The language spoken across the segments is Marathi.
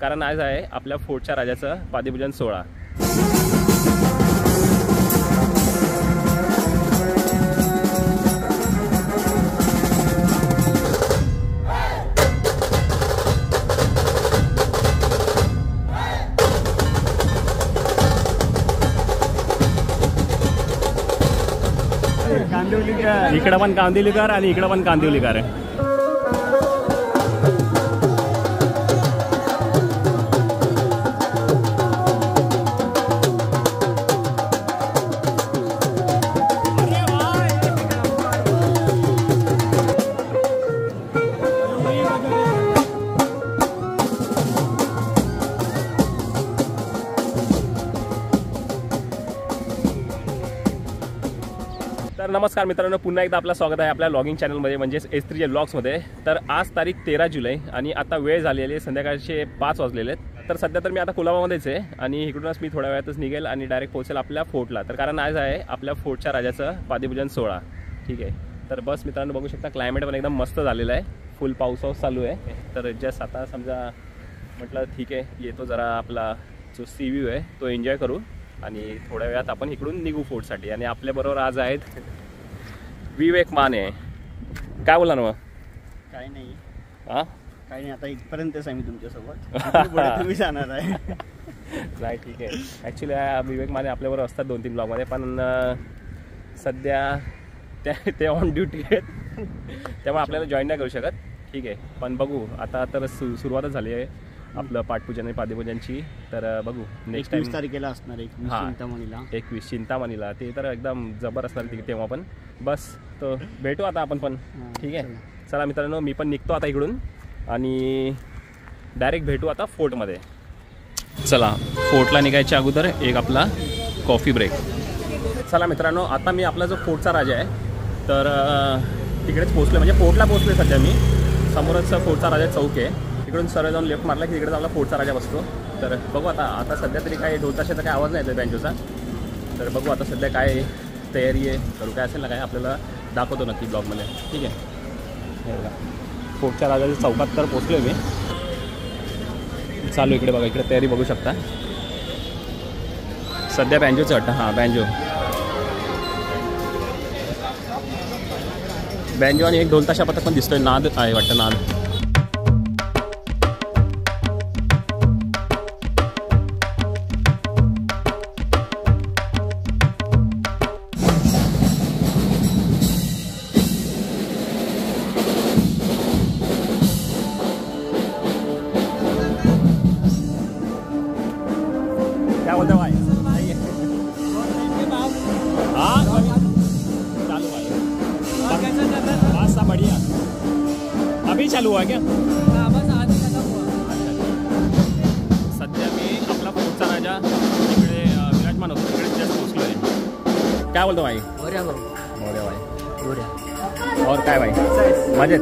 कारण आज आहे आपल्या फोर्टच्या राजाचं पादपूजन सोहळा। इकडं पण कांदिवलीकर आणि इकडं पण कांदिवलीकर आहे। तर नमस्कार मित्रांनो, पुन्हा एकदा आपलं स्वागत आहे आपल्या लॉगिंग चॅनलमध्ये म्हणजेच S3J व्लॉग्समध्ये। तर आज तारीख 13 जुलै आणि आता वेळ झालेली आहे संध्याकाळचे 5 वाजलेले आहेत। तर सध्या तर मी आता कुलाबामध्येच आहे आणि इकडूनच मी थोड्या वेळातच निघेल आणि डायरेक्ट पोहोचेल आपल्या फोर्टला। तर कारण आज आहे आपल्या फोर्टच्या राजाचं पादपूजन सोहळा। ठीक आहे, तर बस मित्रांनो बघू शकता क्लायमेट पण एकदम मस्त झालेलं आहे, फुल पाऊस चालू आहे। तर जस्ट आता समजा म्हटलं ठीक आहे येतो जरा आपला जो सी व्ह्यू आहे तो एन्जॉय करू आणि थोड्या वेळात आपण इकडून निघू फोर्टसाठी। आणि आपल्याबरोबर आज आहेत विवेक माने। काय बोला ना मग? काही नाही, हां काही नाही, आता इथपर्यंतच आहे मी तुमच्यासोबत, तुम्ही जाणार आहे। नाही ठीक आहे, ॲक्च्युली विवेक माने आपल्याबरोबर असतात 2-3 ब्लॉगमध्ये, पण सध्या ते ऑन ड्युटी आहेत त्यामुळे आपल्याला जॉईन नाही करू शकत। ठीक आहे, पण बघू आता तर सुरुवातच झाली आहे आपलं पाठपूजन आणि पादपूजनची। तर बघू नेक्स्ट 21 तारखेला असणार आहे, 21 चिंतामणीला, ते तर एकदम जबर असणार तेव्हा पण। बस तो भेटू आता आपण पण। ठीक आहे, चला मित्रांनो मी पण निघतो आता इकडून आणि डायरेक्ट भेटू आता फोर्टमध्ये। चला फोर्टला निघायच्या अगोदर एक आपला कॉफी ब्रेक। चला मित्रांनो, आता मी आपला जो फोर्टचा राजा आहे तर तिकडेच पोहोचलो, म्हणजे फोर्टला पोहोचलो सध्या मी। समोरच फोर्टचा राजा चौक आहे, इकडून सरळ जाऊन लेफ्ट मारला की तिकडे आपला फोर्टचा राजा बसतो। तर बघू आता सध्या तरी काय ढोलताशाचा काय आवाज नाही येतो बँजोचा। तर बघू आता सध्या काय तयारी आहे, करू काय असेल ना काय आपल्याला दाखवतो नक्की ब्लॉगमध्ये। ठीक आहे, हे बघा फोर्टच्या राजाच्या चौकात तर पोचलो मी, चालू इकडे बघा, इकडे तयारी बघू शकता। सध्या बँजोचं वाटतं, हां बँजो आणि एक ढोलताशा पथक पण दिसतोय, नाद आहे वाटतं, नाद। क्या बोलते भाई? हाँ चालू भाई, बस सब बढ़िया। अभी चालू हुआ क्या? सध्या मी आपला फोर्टचा राजा इकडे विराजमान होतो, इकडे जस्ट पोचलो आहे। काय बोलतो भाई? मोर्या भाई, और काय भाई मजेत?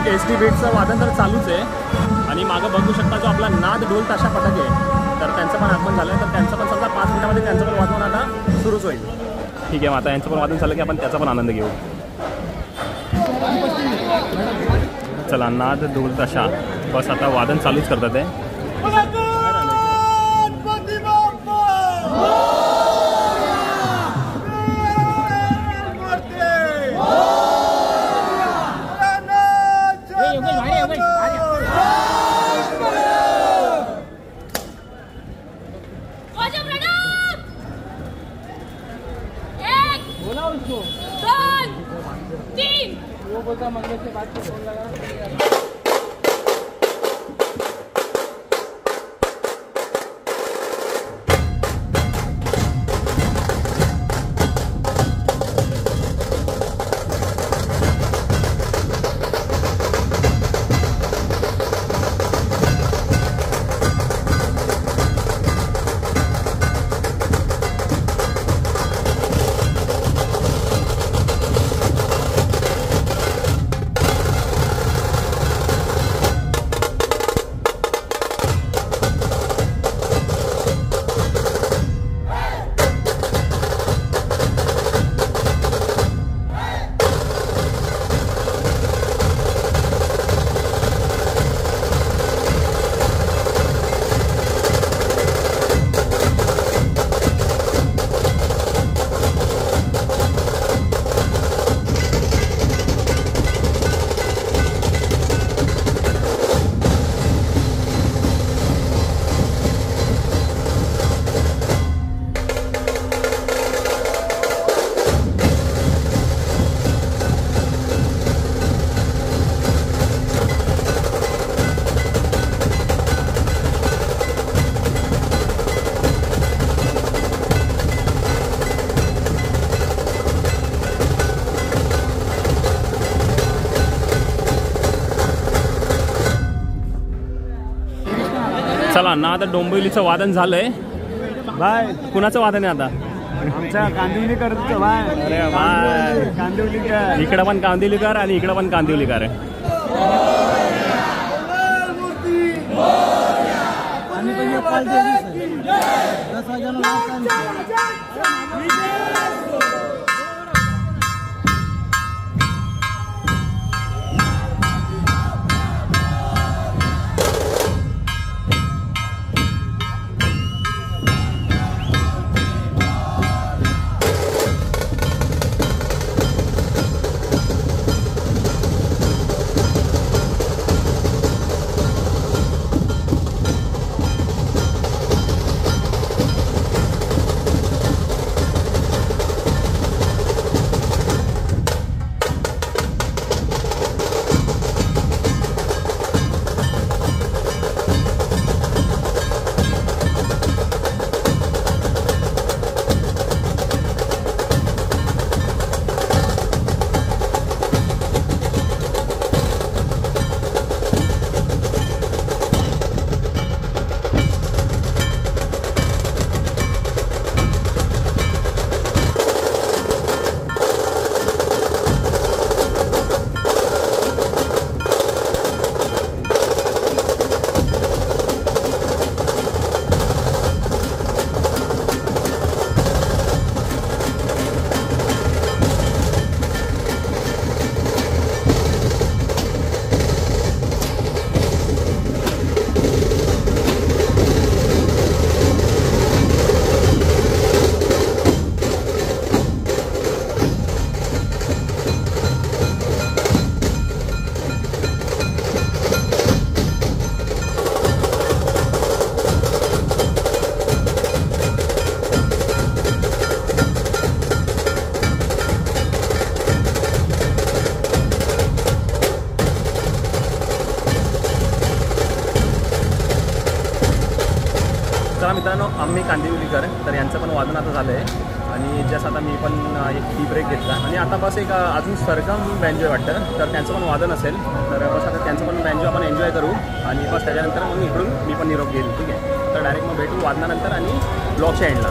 केसरी बीटचं वादन तर चालूच आहे आणि मागं बघू शकता जो आपला नाद ढोल ताशा पथक आहे तर त्यांचं पण आगमन झालं तर त्यांचं पण समजा 5 मिनिटामध्ये त्यांचं पण वादन आता सुरूच होईल. ठीक आहे, मग आता यांचं पण वादन झालं की आपण त्याचा पण आनंद घेऊ. चला, नाद ढोल ताशा बस आता वादन चालूच करतात आहे. चला ना, आता डोंबिवलीचं वादन झालंय. बाय, कुणाचं वादन आहे आता? आमच्या कांदिवलीकर बाय. अरे बाय, कांदिवलीकर. इकडं पण कांदिवलीकर आणि इकडं पण कांदिवलीकर आहे. चला मित्रांनो, आम्ही कांदिवलीकर तर यांचं पण वादन आता झालं आहे आणि जस्ट आता मी पण एक टी ब्रेक घेतला आणि आता बस एक अजून सरगम बँजो वाटतं तर त्यांचं पण वादन असेल तर बस आता त्यांचं पण बँजो आपण एन्जॉय करू आणि बस त्याच्यानंतर मग इकडून मी पण निरोप घेईल. ठीक आहे, तर डायरेक्ट मग भेटू वादनानंतर आणि ब्लॉगच्या एंडला.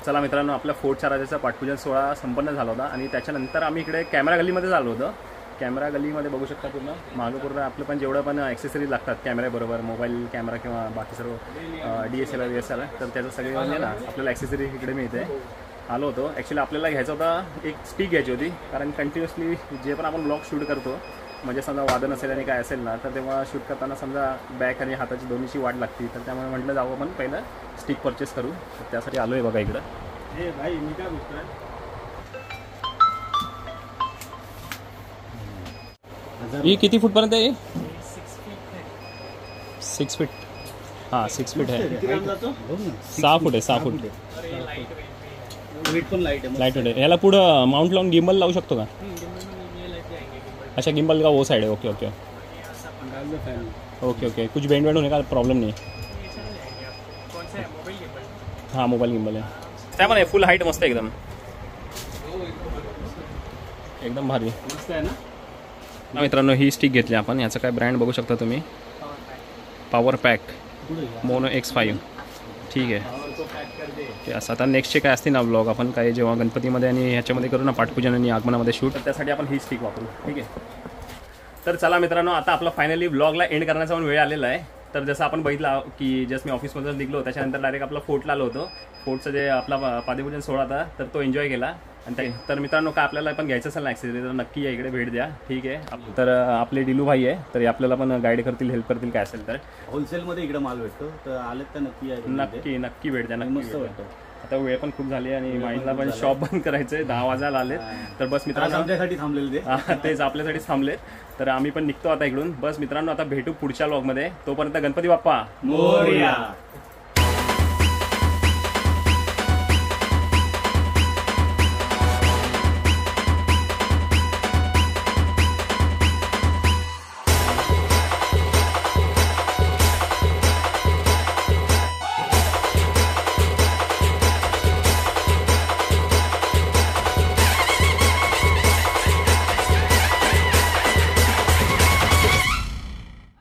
चला मित्रांनो, आपल्या फोर्टच्या राजाचा पाठपूजन सोहळा संपन्न झाला होता आणि त्याच्यानंतर आम्ही इकडे कॅमेरा गल्लीमध्ये झालो होतो. कॅमेरा गल्लीमध्ये बघू शकता पूर्ण मागं पूर्ण आपलं पण जेवढं पण ॲक्सेसरीज लागतात कॅमेऱ्याबरोबर, मोबाईल कॅमेरा किंवा बाकी सर्व DSLR VSLR, तर त्याचं सगळे म्हणजे ना आपल्याला ॲक्सेसरी इकडे मिळते. आलो होतो. ॲक्च्युली आपल्याला घ्यायचा होता, एक स्टिक घ्यायची होती, कारण कंटिन्युअसली जे पण आपण ब्लॉग शूट करतो, म्हणजे समजा वादन असेल आणि काय असेल ना, तर तेव्हा शूट करताना समजा बॅक आणि हाताची दोन्हीची वाट लागते, तर त्यामुळे म्हटलं जावं आपण पहिलं स्टिक परचेस करू. तर त्यासाठी आलो आहे बघा इकडं. हे भाई मी काय बोलतोय, ही किती फूटपर्यंत आहे? 6 फीट. हां 6 फीट आहे. किती लांब जातो? 6 फूट आहे. 6 फूट वेट पण लाईट आहे. लाईट आहे. याला पुढं माउंट लावून गिम्बल लावू शकतो का? अच्छा गिम्बल का वो साइड है. Okay okay okay okay. कुछ बैंड वैंड होने का प्रॉब्लम नहीं. हाँ मोबाईल गिम्बल आहे. त्यामध्ये फुल हाईट मस्त आहे एकदम. एकदम भारी मस्त आहे ना. मित्रांनो ही स्टिक घेतली आपण. याचं काय ब्रँड बघू शकता तुम्ही, पॉवर पॅक मोनो X5. ठीक आहे ते असं. आता नेक्स्टचे काय असते ना ब्लॉग आपण काय जेव्हा गणपतीमध्ये आणि ह्याच्यामध्ये करू ना पाठपूजन आणि आगमनामध्ये शूट, तर त्यासाठी आपण ही स्टिक वापरू. ठीक आहे. तर चला मित्रांनो, आता आपला फायनली ब्लॉगला एंड करण्याचा पण वेळ आलेला आहे. तर जसं आपण बघितलं की जस्ट मी ऑफिसमधून निघलो, त्याच्यानंतर डायरेक्ट आपला फोर्टला आलो होतो. फोर्टचं जे आपला पादपूजन सोहळा होता तर तो एन्जॉय केला. आणि तर मित्रांनो काय आपल्याला पण घ्यायचं असेल ना ॲक्सेसरी, तर नक्की या इकडे भेट द्या. ठीक आहे. तर आपले डिलू भाई आहे, तर आपल्याला पण गाईड करतील, हेल्प करतील काय असेल तर. होलसेलमध्ये इकडे माल भेटतो, तर आलेत तर नक्की या. नक्की नक्की भेट द्या. मस्त वाटतं. आता वेळ पण खूप झाली आणि माईला पण शॉप बंद करायचंय, 10 वाजायला आलेत. तर बस मित्रांनो आमच्यासाठी थांबलेले तेच आपल्यासाठीच थांबलेत. तर आम्ही पण निघतो आता इकडून. बस मित्रांनो आता भेटू पुढच्या व्लॉगमध्ये. तोपर्यंत गणपती बाप्पा मोरया.